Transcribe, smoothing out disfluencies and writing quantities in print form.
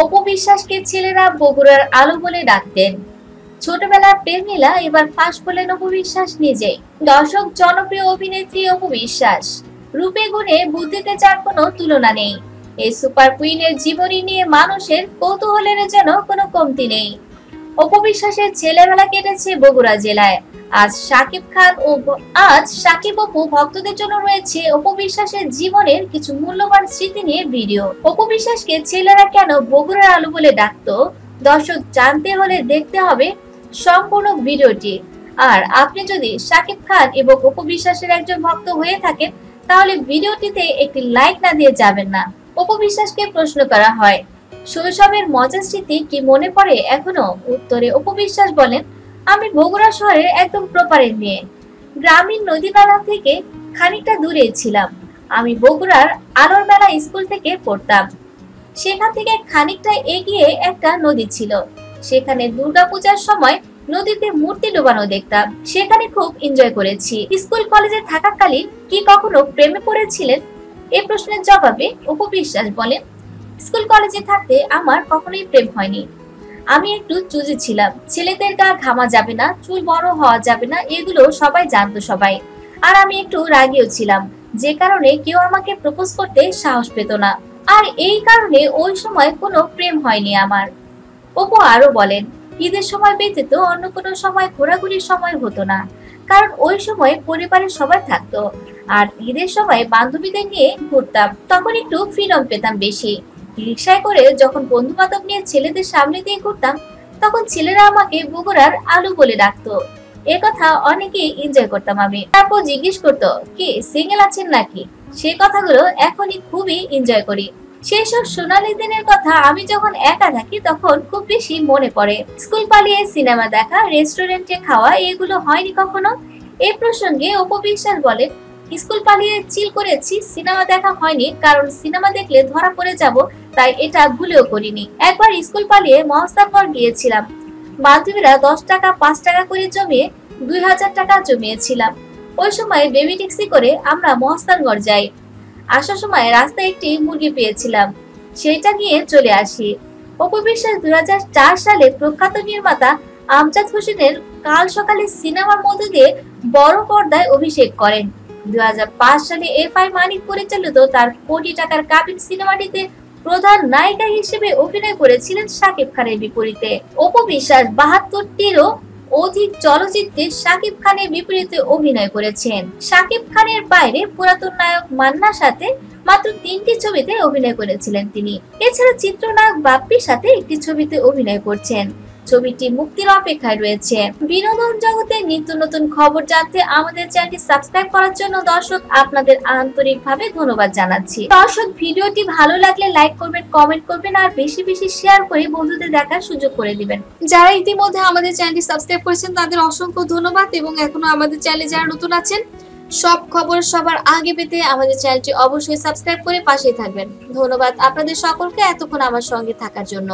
অপু বিশ্বাসকে ছেলেরা বগুড়ার আলো বলে ডাকতেন। ছোটবেলার প্রেমলীলা এবার ফাঁস করলেন অপু বিশ্বাস নিজেই। দর্শক জনপ্রিয় অভিনেত্রী অপু বিশ্বাস রূপে গুণে বুদ্ধিতে যার কোনো তুলনা নেই। এই সুপার কুইনের জীবনী নিয়ে মানুষের কৌতূহলের যেন কোনো কমতি নেই। অপু বিশ্বাসের ছেলেবেলা কেটেছে বগুড়া জেলায়। আজ সাকিব অপু ভক্তদের জন্য রয়েছে অপু বিশ্বাসের জীবনের কিছু মূল্যবান স্মৃতি নিয়ে ভিডিও। অপু বিশ্বাসকে ছেলেরা কেন বগুড়ার আলো বলে ডাকতো, দর্শক জানতে হলে দেখতে হবে সম্পূর্ণ ভিডিওটি। আর আপনি যদি সাকিব খান এবং অপু বিশ্বাসের একজন ভক্ত হয়ে থাকেন তাহলে ভিডিওটিতে একটি লাইক না দিয়ে যাবেন না। অপু বিশ্বাসকে প্রশ্ন করা হয়, শৈশবের মজার স্মৃতি কি মনে পড়ে এখনো? উত্তরে অপু বিশ্বাস বলেন, আমি বগুড়া শহরের একদম প্রপারের মেয়ে। গ্রামীণ নদী নালা থেকে খানিকটা দূরে ছিলাম। আমি বগুড়ার আলোর মেলা স্কুল থেকে পড়তাম। সেখান থেকে খানিকটা এগিয়ে একটা নদী ছিল। সেখানে দুর্গাপূজার সময় নদীতে মূর্তি ডোবানো দেখতাম। সেখানে খুব এনজয় করেছি। স্কুল কলেজে থাকাকালীন কি কখনো প্রেমে পড়েছিলেন? এই প্রশ্নের জবাবে অপু বিশ্বাস বলেন, স্কুল কলেজে থাকতে আমার কখনোই প্রেম হয়নি। আমি একটু চুজি ছিলাম। ছেলেদের গা ঘামা যাবে না, চুল বড় হওয়া যাবে না, এগুলো সবাই জানতো সবাই। আর আমি একটু রাগীও ছিলাম, যে কারণে কেউ আমাকে প্রপোজ করতে সাহস পেত না। আর এই কারণে ওই সময় কোনো প্রেম হয়নি আমার। অপু আরো বলেন, ঈদের সময় ব্যতীত অন্য কোনো সময় ঘোরাঘুরির সময় হতো না, কারণ ওই সময় পরিবারের সবাই থাকতো। আর ঈদের সময় বান্ধবীদের নিয়ে ঘুরতাম, তখন একটু ফ্রিডম পেতাম বেশি। রিক্সায় করে যখন বন্ধু বান্ধব নিয়ে ছেলেদের সামনে দিয়ে ঘুরতাম তখন ছেলেরা আমাকে বগুড়ার আলু বলে ডাকতো। এ কথা অনেকেই এনজয় করতাম আমি। তারপর জিজ্ঞেস করতো, কি সিঙ্গেল আছেন নাকি? সে কথাগুলো এখনই খুবই এনজয় করি। সেই সব সোনালী দিনের কথা আমি যখন একা থাকি তখন খুব বেশি মনে পড়ে। স্কুল পালিয়ে সিনেমা দেখা, রেস্টুরেন্টে খাওয়া, এগুলো হয়নি কখনো? এই প্রসঙ্গে অপু বিশ্বাস বলেন, স্কুল পালিয়ে চিল করেছি, সিনেমা দেখা হয়নি, কারণ সিনেমা দেখলে ধরা পড়ে যাব, তাই এটা ভুলেও করিনি। একবার স্কুল পালিয়ে মহাস্থানগড় গিয়েছিলাম। বান্ধবীরা 10 টাকা 5 টাকা করে জমিয়ে 2000 টাকা জমিয়েছিলাম। ওই সময় বেবি ট্যাক্সি করে আমরা মহাস্থানগড় যাই। আসার সময় রাস্তায় একটি মুরগি পেয়েছিলাম, সেটা নিয়ে চলে আসি। অপু বিশ্বাস 2004 সালে প্রখ্যাত নির্মাতা আমজাদ হোসেনের কাল সকালে সিনেমার মধ্য দিয়ে বড় পর্দায় অভিষেক করেন। 2005 সালে এফআই মানিক পরিচালিত তার কোটি টাকার কাবিন সিনেমাটিতে প্রধান নায়িকা হিসেবে অভিনয় করেছিলেন শাকিব খানের বিপরীতে। অপু বিশ্বাস 72টিরও অধিক চলচ্চিত্রে শাকিব খানের বিপরীতে অভিনয় করেছেন। শাকিব খানের বাইরে পুরাতন নায়ক মান্নার সাথে মাত্র 3টি ছবিতে অভিনয় করেছিলেন তিনি। এছাড়া চিত্রনায়ক বাপ্পির সাথে একটি ছবিতে অভিনয় করছেন। ছবিটি মুক্তির অপেক্ষায় রয়েছে। বিনোদন জগতে নিত্য নতুন খবর জানতে আমাদের চ্যানেলটি সাবস্ক্রাইব করার জন্য দর্শক আপনাদের আন্তরিকভাবে ধন্যবাদ জানাচ্ছি। দর্শক, ভিডিওটি ভালো লাগলে লাইক করবেন, কমেন্ট করবেন আর বেশি বেশি শেয়ার করে বন্ধুদের দেখার সুযোগ করে দিবেন। যারা ইতিমধ্যে আমাদের চ্যানেলটি সাবস্ক্রাইব করেছেন তাদের অসংখ্য ধন্যবাদ, এবং এখনো আমাদের চ্যানেলে যারা নতুন আছেন সব খবর সবার আগে পেতে আমাদের চ্যানেলটি অবশ্যই সাবস্ক্রাইব করে পাশেই থাকবেন। ধন্যবাদ আপনাদের সকলকে এতক্ষণ আমার সঙ্গে থাকার জন্য।